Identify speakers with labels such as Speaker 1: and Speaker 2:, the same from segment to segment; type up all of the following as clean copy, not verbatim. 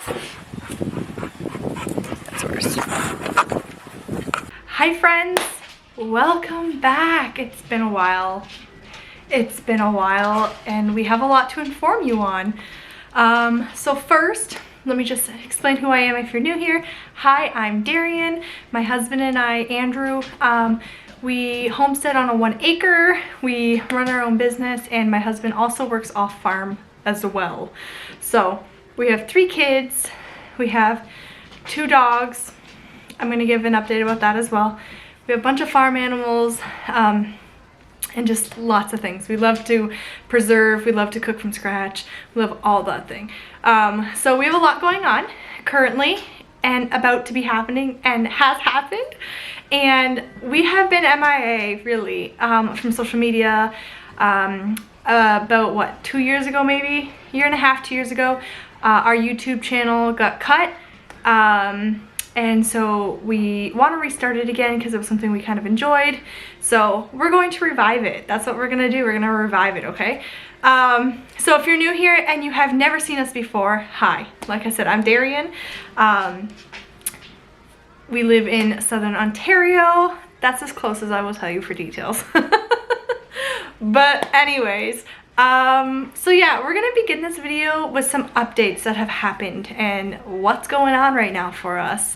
Speaker 1: That's worse. Hi friends, welcome back. It's been a while. And we have a lot to inform you on. So first, let me just explain who I am if you're new here. Hi, I'm Darian. My husband and I, Andrew, we homestead on a 1 acre. We run our own business, and my husband also works off farm as well. So we have 3 kids. We have 2 dogs. I'm gonna give an update about that as well. We have a bunch of farm animals, and just lots of things. We love to preserve, we love to cook from scratch, we love all that thing. So we have a lot going on currently and about to be happening and has happened. And we have been MIA really from social media about what, 2 years ago maybe? 1.5 years, 2 years ago. Our YouTube channel got cut. And so we want to restart it again because it was something we kind of enjoyed. So we're going to revive it. That's what we're going to do. We're going to revive it, okay? So if you're new here and you have never seen us before, hi. Like I said, I'm Darian. We live in Southern Ontario. That's as close as I will tell you for details. But anyways, so yeah, we're gonna begin this video with some updates that have happened and what's going on right now for us.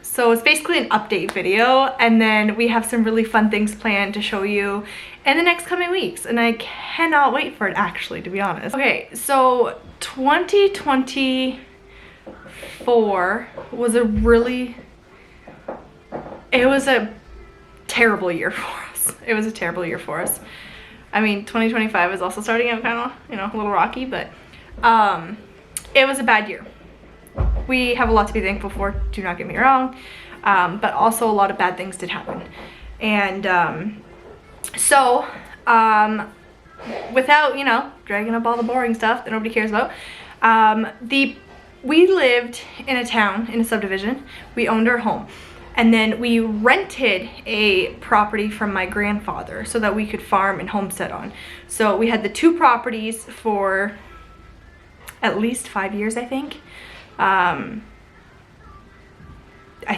Speaker 1: So it's basically an update video, and then we have some really fun things planned to show you in the next coming weeks, and I cannot wait for it, actually, to be honest. Okay, so 2024 was a terrible year for us. It was a terrible year for us. I mean, 2025 is also starting out kind of, you know, a little rocky, but it was a bad year. We have a lot to be thankful for, do not get me wrong, but also a lot of bad things did happen. And without, you know, dragging up all the boring stuff that nobody cares about, we lived in a town, in a subdivision. We owned our home. And then we rented a property from my grandfather so that we could farm and homestead on. So we had the 2 properties for at least 5 years, I think. I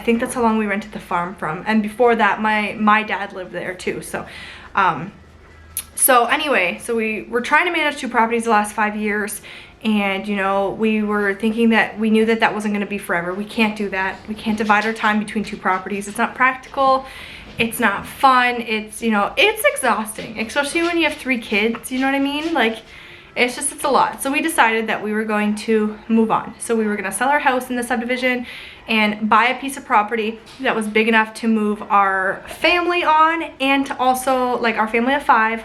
Speaker 1: think that's how long we rented the farm from. And before that, my dad lived there too. So anyway, so we were trying to manage 2 properties the last 5 years. And, you know, we were thinking that we knew that that wasn't going to be forever. We can't do that. We can't divide our time between 2 properties. It's not practical. It's not fun. It's, you know, it's exhausting, especially when you have 3 kids. You know what I mean? Like, it's a lot. So we decided that we were going to move on. So we were going to sell our house in the subdivision and buy a piece of property that was big enough to move our family on, and to also, like, our family of 5,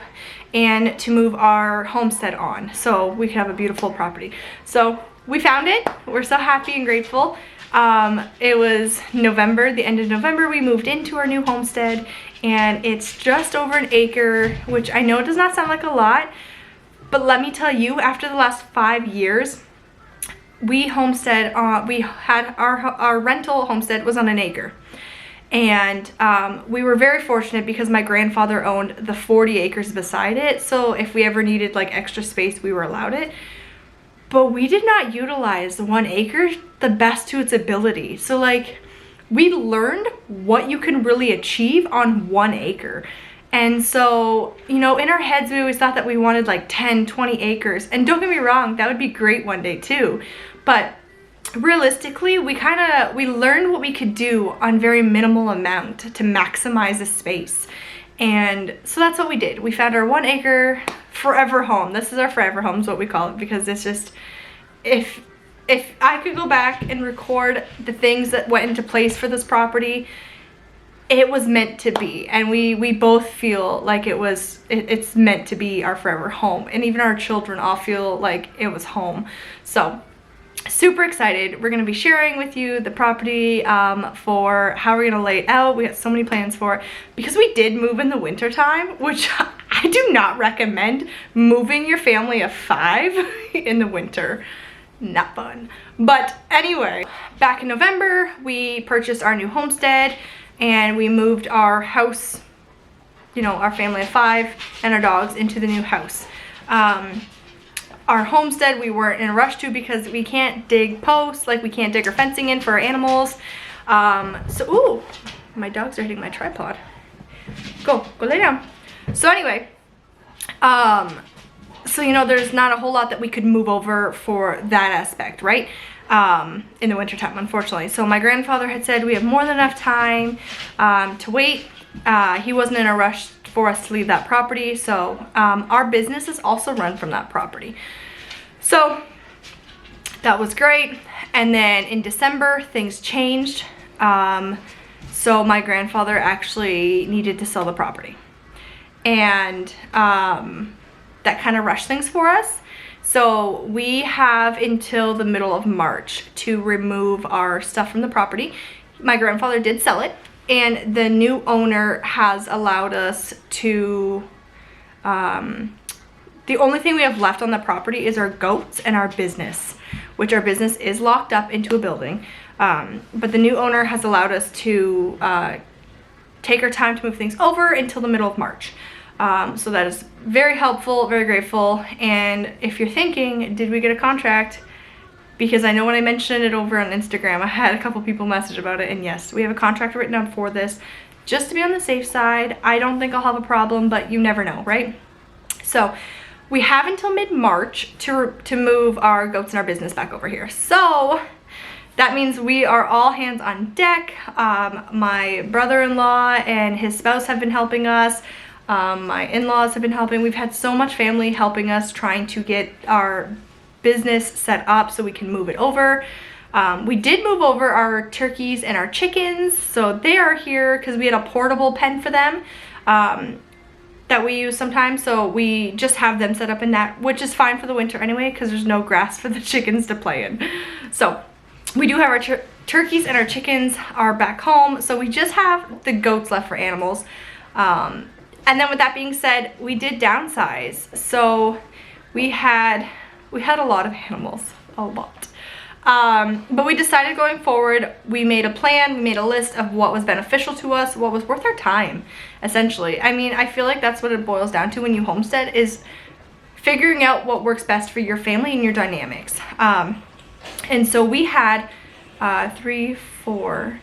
Speaker 1: and to move our homestead on, so we could have a beautiful property. So we found it. We're so happy and grateful. It was November, the end of November, we moved into our new homestead, and it's just over 1 acre, which I know does not sound like a lot, but let me tell you, after the last 5 years, we homestead, we had our rental homestead was on 1 acre. And we were very fortunate because my grandfather owned the 40 acres beside it. So if we ever needed like extra space, we were allowed it. But we did not utilize the 1 acre the best to its ability. So like, we learned what you can really achieve on 1 acre. And so, you know, in our heads, we always thought that we wanted like 10, 20 acres. And don't get me wrong, that would be great one day too. But realistically, we learned what we could do on very minimal amount to maximize the space. And so that's what we did. We found our 1 acre forever home. This is our forever home is what we call it, because it's just, if I could go back and record the things that went into place for this property, it was meant to be. And we both feel like it's meant to be our forever home. And even our children all feel like it was home. So super excited. We're going to be sharing with you the property for how we're going to lay it out. We got so many plans for it because we did move in the winter time, which I do not recommend moving your family of 5 in the winter. Not fun. But anyway, back in November, we purchased our new homestead and we moved our house, you know, our family of 5 and our dogs into the new house. our homestead. We weren't in a rush to because we can't dig posts, like we can't dig our fencing in for our animals. Ooh, my dogs are hitting my tripod. Go lay down. So anyway, so you know, there's not a whole lot that we could move over for that aspect, right? In the wintertime, unfortunately. So my grandfather had said we have more than enough time to wait. He wasn't in a rush for us to leave that property. So our business is also run from that property. So that was great. And then in December, things changed. So my grandfather actually needed to sell the property. And that kind of rushed things for us. So we have until the middle of March to remove our stuff from the property. My grandfather did sell it, and the new owner has allowed us to, the only thing we have left on the property is our goats and our business, which our business is locked up into a building. But the new owner has allowed us to take our time to move things over until the middle of March. So that is very helpful, very grateful. And if you're thinking, did we get a contract? Because I know when I mentioned it over on Instagram, I had a couple people message about it, and yes, we have a contract written down for this, just to be on the safe side. I don't think I'll have a problem, but you never know, right? So we have until mid-March to move our goats and our business back over here. So that means we are all hands on deck. My brother-in-law and his spouse have been helping us. My in-laws have been helping. We've had so much family helping us trying to get our business set up so we can move it over. We did move over our turkeys and our chickens, so they are here because we had a portable pen for them that we use sometimes. So we just have them set up in that, which is fine for the winter anyway because there's no grass for the chickens to play in. So we do have our turkeys and our chickens are back home, so we just have the goats left for animals. And then with that being said, we did downsize. So we had a lot of animals, a lot. But we decided going forward, we made a plan, we made a list of what was beneficial to us, what was worth our time, essentially. I mean, I feel like that's what it boils down to when you homestead, is figuring out what works best for your family and your dynamics. And so we had 3, 4,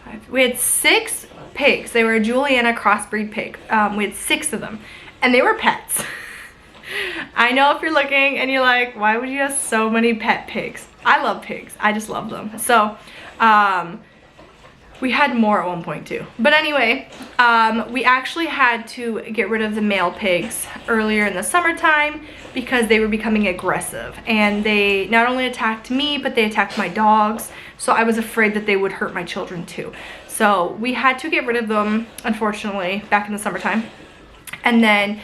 Speaker 1: 5, we had 6 pigs. They were a Juliana crossbreed pig. We had 6 of them, and they were pets. I know if you're looking and you're like, why would you have so many pet pigs? I love pigs. I just love them. So we had more at one point too. But anyway, we actually had to get rid of the male pigs earlier in the summertime because they were becoming aggressive, and they not only attacked me, but they attacked my dogs. So I was afraid that they would hurt my children too. So we had to get rid of them, unfortunately, back in the summertime. And then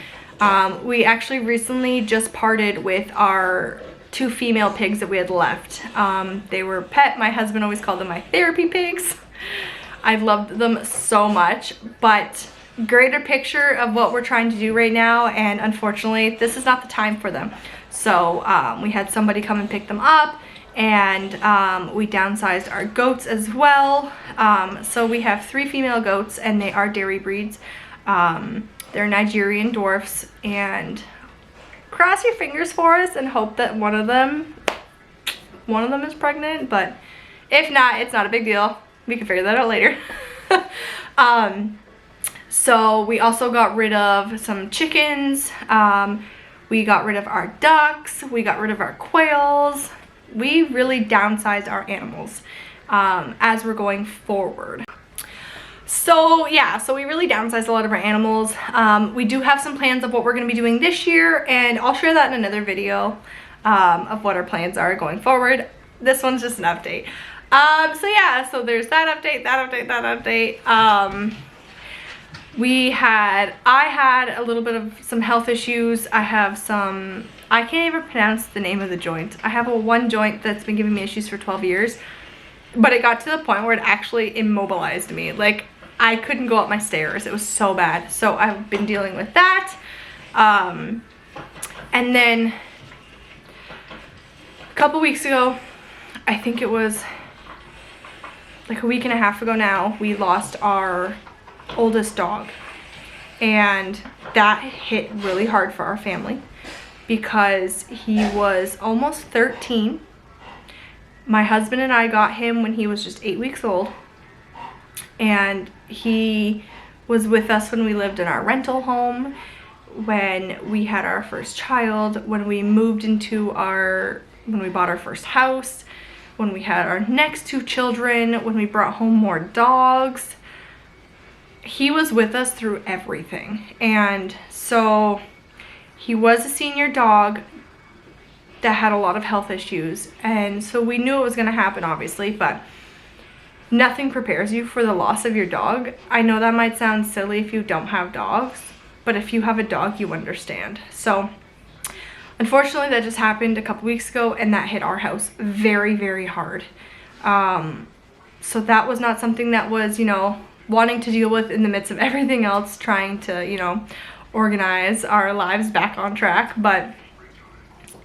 Speaker 1: we actually recently just parted with our 2 female pigs that we had left. They were pet. My husband always called them my therapy pigs. I loved them so much, but greater picture of what we're trying to do right now, and unfortunately this is not the time for them. So we had somebody come and pick them up, and we downsized our goats as well. So we have 3 female goats, and they are dairy breeds. They're Nigerian dwarfs, and cross your fingers for us and hope that one of them is pregnant, but if not, it's not a big deal. We can figure that out later. So we also got rid of some chickens. We got rid of our ducks. We got rid of our quails. We really downsized our animals as we're going forward. So yeah, so we really downsized a lot of our animals. We do have some plans of what we're going to be doing this year, and I'll share that in another video of what our plans are going forward. This one's just an update. So yeah, so there's that update, that update, that update. I had a little bit of some health issues. I have some, I can't even pronounce the name of the joint. I have one joint that's been giving me issues for 12 years, but it got to the point where it actually immobilized me. Like, I couldn't go up my stairs. It was so bad. So I've been dealing with that. And then a couple weeks ago, I think it was like a week and a half ago now, we lost our oldest dog, and that hit really hard for our family. because he was almost 13. My husband and I got him when he was just 8 weeks old, and he was with us when we lived in our rental home, when we had our first child, when we moved into when we bought our first house, when we had our next 2 children, when we brought home more dogs. He was with us through everything. And so he was a senior dog that had a lot of health issues, and so we knew it was going to happen, obviously, but nothing prepares you for the loss of your dog. I know that might sound silly if you don't have dogs, but if you have a dog, you understand. So unfortunately, that just happened a couple weeks ago, and that hit our house very, very hard. So that was not something that was, you know, wanting to deal with in the midst of everything else, trying to, you know, organize our lives back on track. But,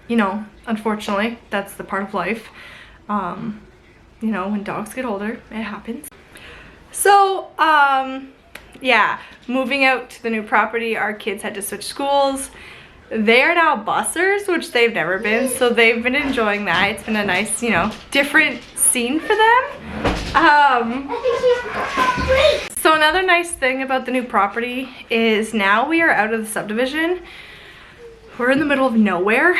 Speaker 1: you know, unfortunately, that's the part of life. You know, when dogs get older, it happens. So, yeah, moving out to the new property, our kids had to switch schools. They are now bussers, which they've never been, so they've been enjoying that. It's been a nice, you know, different scene for them. So another nice thing about the new property is now we are out of the subdivision. We're in the middle of nowhere,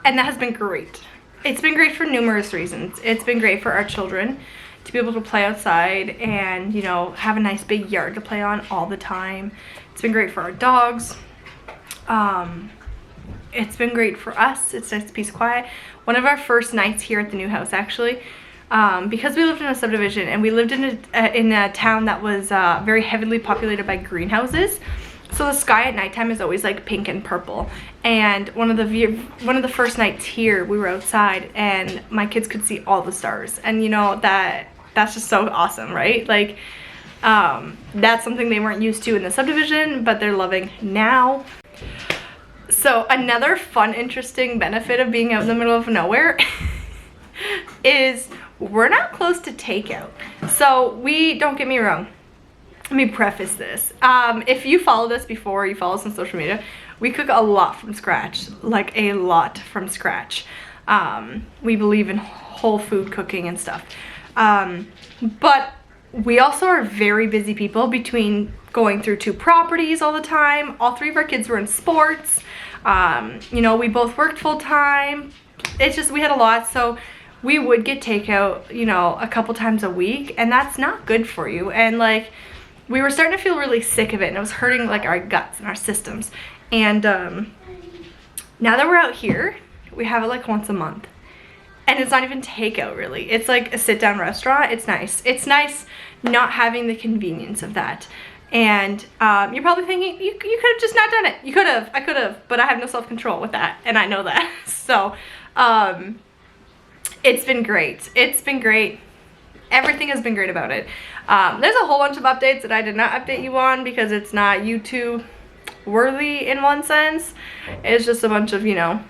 Speaker 1: and that has been great. It's been great for numerous reasons. It's been great for our children to be able to play outside and, you know, have a nice big yard to play on all the time. It's been great for our dogs. It's been great for us. It's nice, peace, quiet. One of our first nights here at the new house, actually, because we lived in a subdivision and we lived in a town that was very heavily populated by greenhouses. So the sky at nighttime is always like pink and purple. And one of the first nights here, we were outside and my kids could see all the stars. And you know, that's just so awesome, right? Like, that's something they weren't used to in the subdivision, but they're loving now. So another fun, interesting benefit of being out in the middle of nowhere is we're not close to takeout. So don't get me wrong. Let me preface this. If you followed us before, you follow us on social media, we cook a lot from scratch, like a lot from scratch. We believe in whole food cooking and stuff. But we also are very busy people between going through 2 properties all the time. All 3 of our kids were in sports. You know, we both worked full time. It's just, we had a lot. So we would get takeout, you know, a couple times a week, and that's not good for you. And like, we were starting to feel really sick of it, and it was hurting like our guts and our systems. And now that we're out here, we have it like once a month. And it's not even takeout, really. It's like a sit-down restaurant. It's nice. It's nice not having the convenience of that. And you're probably thinking, you could have just not done it. You could have. I could have. But I have no self-control with that. And I know that. So it's been great. It's been great. Everything has been great about it. There's a whole bunch of updates that I did not update you on because it's not YouTube worthy in one sense. It's just a bunch of, you know,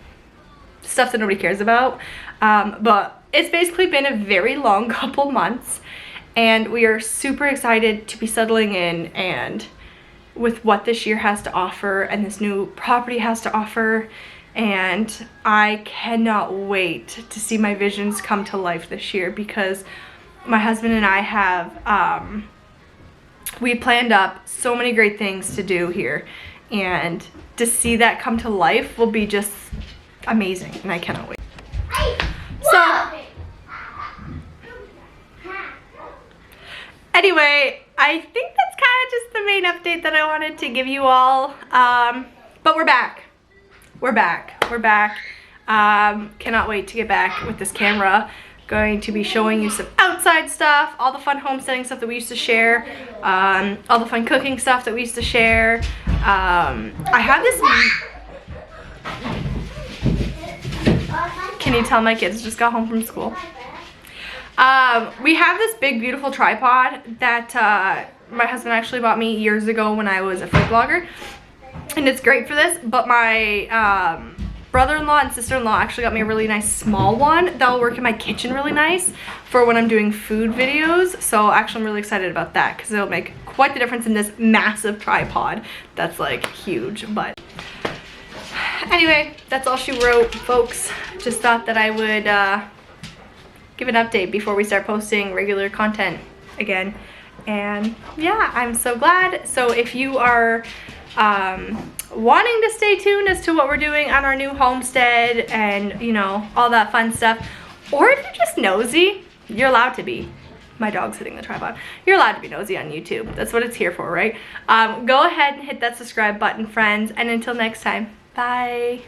Speaker 1: stuff that nobody cares about. But it's basically been a very long couple months, and we are super excited to be settling in and with what this year has to offer and this new property has to offer. And I cannot wait to see my visions come to life this year, because my husband and I have, we planned up so many great things to do here, and to see that come to life will be just amazing, and I cannot wait. So, anyway, I think that's kind of just the main update that I wanted to give you all, but we're back. We're back. Cannot wait to get back with this camera. Going to be showing you some outside stuff, all the fun homesteading stuff that we used to share, all the fun cooking stuff that we used to share. I have this. Can you tell my kids just got home from school? We have this big, beautiful tripod that my husband actually bought me years ago when I was a food blogger, and it's great for this. But my brother-in-law and sister-in-law actually got me a really nice small one that will work in my kitchen really nice for when I'm doing food videos. So actually I'm really excited about that, because it'll make quite the difference in this massive tripod that's like huge. But Anyway, that's all she wrote, folks. Just thought that I would give an update before we start posting regular content again. And yeah, I'm so glad. So if you are wanting to stay tuned as to what we're doing on our new homestead and, you know, all that fun stuff, or if you're just nosy, you're allowed to be. My dog's hitting the tripod. You're allowed to be nosy on YouTube. That's what it's here for, right? Go ahead and hit that subscribe button, friends. And until next time, bye.